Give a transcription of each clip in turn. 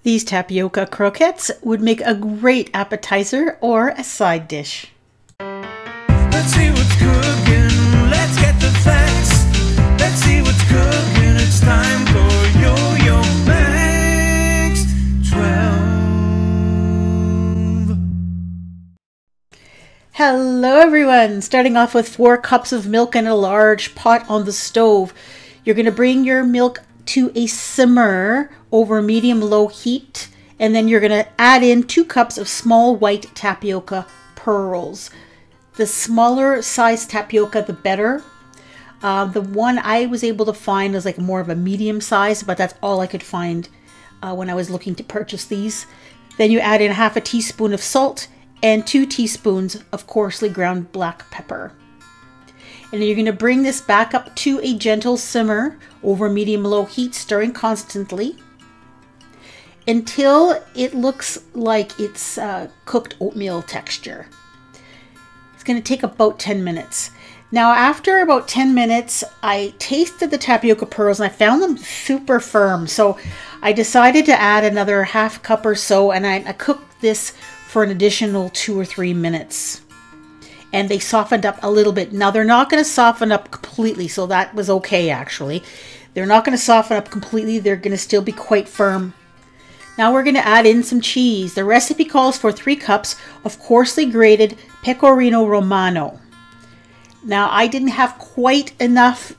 These tapioca croquettes would make a great appetizer or a side dish. Let's see what's cooking. Let's get the facts. Let's see what's cooking. It's time for Yo-Yo Max 12. Hello everyone! Starting off with 4 cups of milk and a large pot on the stove. You're going to bring your milk to a simmer over medium-low heat, and then you're going to add in 2 cups of small white tapioca pearls. The smaller size tapioca, the better. The one I was able to find was like more of a medium size, but that's all I could find when I was looking to purchase these. Then you add in half a teaspoon of salt and 2 teaspoons of coarsely ground black pepper. And then you're going to bring this back up to a gentle simmer over medium-low heat, stirring constantly until it looks like it's cooked oatmeal texture. It's going to take about 10 minutes. Now, after about 10 minutes, I tasted the tapioca pearls and I found them super firm. So I decided to add another half cup or so, and I cooked this for an additional 2 or 3 minutes. And they softened up a little bit. Now, they're not going to soften up completely, so that was okay, actually. They're not going to soften up completely. They're going to still be quite firm. Now we're going to add in some cheese. The recipe calls for 3 cups of coarsely grated Pecorino Romano. Now, I didn't have quite enough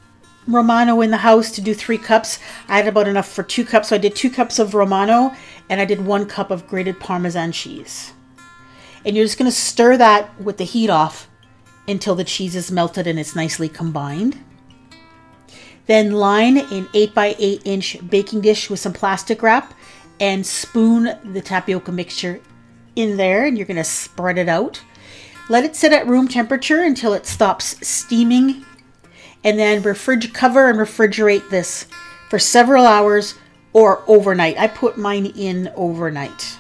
Romano in the house to do 3 cups. I had about enough for 2 cups, so I did 2 cups of Romano, and I did 1 cup of grated Parmesan cheese. And you're just going to stir that with the heat off until the cheese is melted and it's nicely combined. Then line an 8 by 8 inch baking dish with some plastic wrap and spoon the tapioca mixture in there, and you're going to spread it out. Let it sit at room temperature until it stops steaming, and then cover and refrigerate this for several hours or overnight. I put mine in overnight.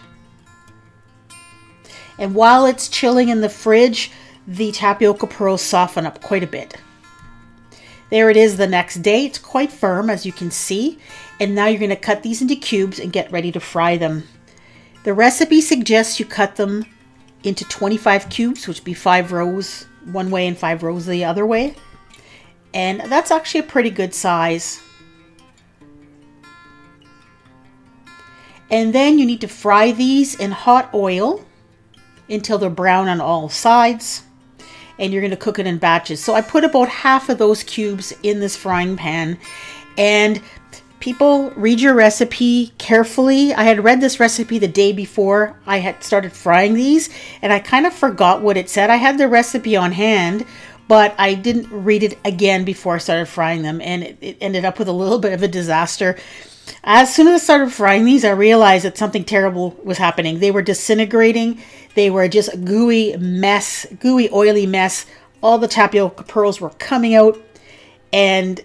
And while it's chilling in the fridge, the tapioca pearls soften up quite a bit. There it is the next day. It's quite firm, as you can see. And now you're going to cut these into cubes and get ready to fry them. The recipe suggests you cut them into 25 cubes, which would be 5 rows one way and 5 rows the other way. And that's actually a pretty good size. And then you need to fry these in hot oil until they're brown on all sides, and you're going to cook it in batches. So I put about half of those cubes in this frying pan, and people, read your recipe carefully. I had read this recipe the day before I had started frying these, and I kind of forgot what it said. I had the recipe on hand, but I didn't read it again before I started frying them, and it ended up with a little bit of a disaster. As soon as I started frying these, I realized that something terrible was happening. They were disintegrating. They were just a gooey mess, gooey, oily mess. All the tapioca pearls were coming out, and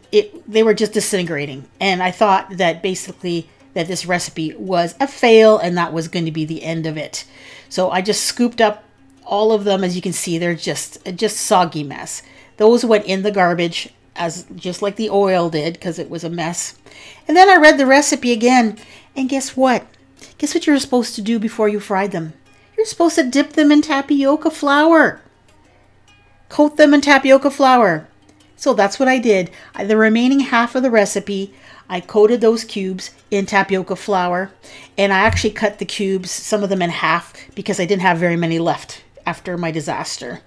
they were just disintegrating. And I thought that basically that this recipe was a fail, and that was going to be the end of it. So I just scooped up all of them. As you can see, they're just soggy mess. Those went in the garbage, just like the oil did, because it was a mess. And then I read the recipe again, and guess what? Guess what you're supposed to do before you fried them? You're supposed to dip them in tapioca flour. Coat them in tapioca flour. So that's what I did. The remaining half of the recipe, I coated those cubes in tapioca flour, and I actually cut the cubes, some of them in half, because I didn't have very many left after my disaster.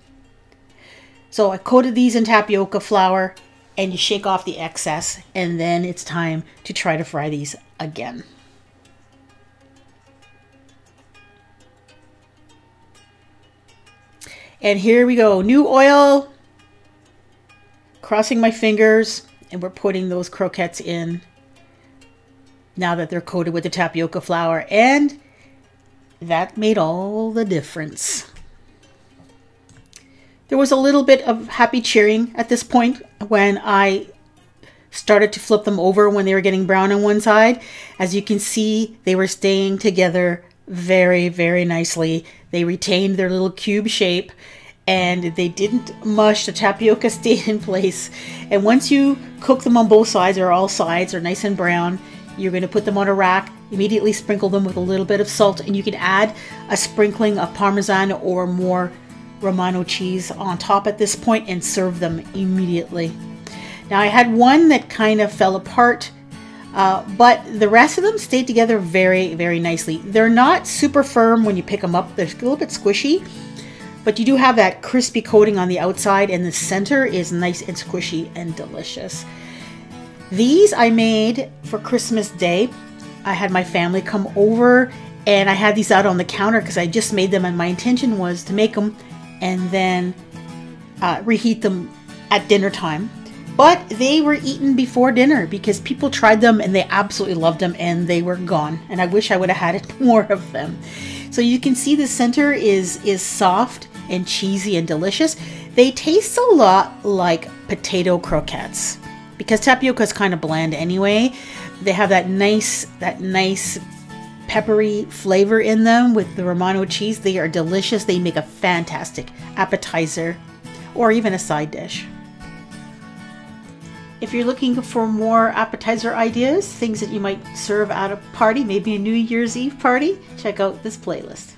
So I coated these in tapioca flour, and you shake off the excess, and then it's time to try to fry these again. And here we go, new oil, crossing my fingers, and we're putting those croquettes in now that they're coated with the tapioca flour, and that made all the difference. There was a little bit of happy cheering at this point when I started to flip them over when they were getting brown on one side. As you can see, they were staying together very, very nicely. They retained their little cube shape, and they didn't mush. The tapioca stayed in place. And once you cook them on both sides, or all sides are nice and brown, You're going to put them on a rack, immediately sprinkle them with a little bit of salt, and you can add a sprinkling of Parmesan or more Romano cheese on top at this point and serve them immediately. Now I had one that kind of fell apart, but the rest of them stayed together very, very nicely. They're not super firm when you pick them up. They're a little bit squishy, but you do have that crispy coating on the outside, and the center is nice and squishy and delicious. These I made for Christmas Day. I had my family come over and I had these out on the counter because I just made them, and my intention was to make them and then reheat them at dinner time. But they were eaten before dinner because people tried them and they absolutely loved them, and they were gone. And I wish I would have had more of them. So you can see the center is soft and cheesy and delicious. They taste a lot like potato croquettes, because tapioca is kind of bland anyway. They have that nice peppery flavor in them with the Romano cheese. They are delicious. They make a fantastic appetizer or even a side dish. If you're looking for more appetizer ideas, things that you might serve at a party, maybe a New Year's Eve party, check out this playlist.